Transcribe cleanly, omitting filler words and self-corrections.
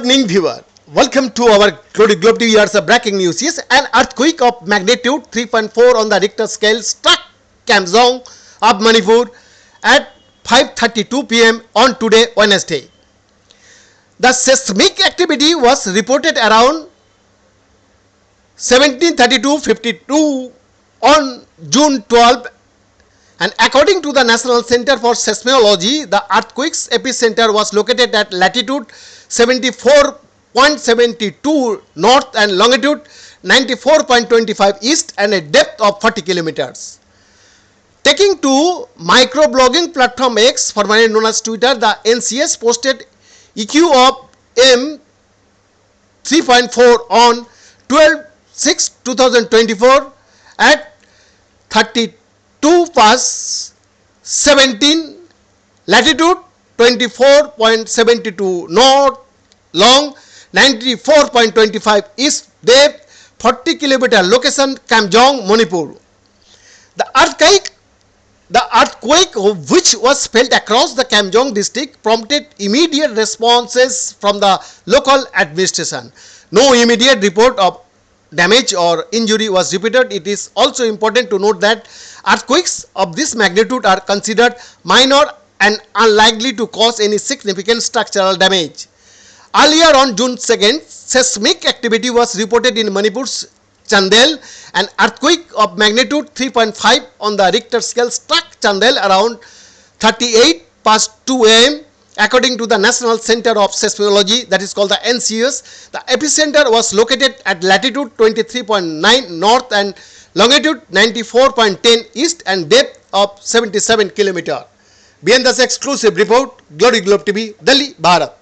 evening, viewer. Welcome to our Globe TV. Here's a breaking news. Yes, an earthquake of magnitude 3.4 on the Richter scale struck Kamjong of Manipur at 5:32 p.m. on today, Wednesday. The seismic activity was reported around 17:32:52 on June 12, and according to the National Center for Seismology, the earthquake's epicenter was located at latitude 74.72 north and longitude 94.25 east and a depth of 40 kilometers. Taking to microblogging platform X, formerly known as Twitter, the NCS posted EQ of M 3.4 on 12/6/2024 at 32 past 17 latitude 24.72 north, long 94.25 east, depth 40 kilometer, location Kamjong, Manipur. The earthquake, which was felt across the Kamjong district, prompted immediate responses from the local administration. No immediate report of damage or injury was reported. It is also important to note that earthquakes of this magnitude are considered minor and unlikely to cause any significant structural damage. Earlier on June 2nd, seismic activity was reported in Manipur's Chandel. An earthquake of magnitude 3.5 on the Richter scale struck Chandel around 38 past 2 am. According to the National Center of Seismology, that is called the NCS, the epicenter was located at latitude 23.9 north and longitude 94.10 east and depth of 77 km. BN Das exclusive report, Globe TV, Delhi, Bharat.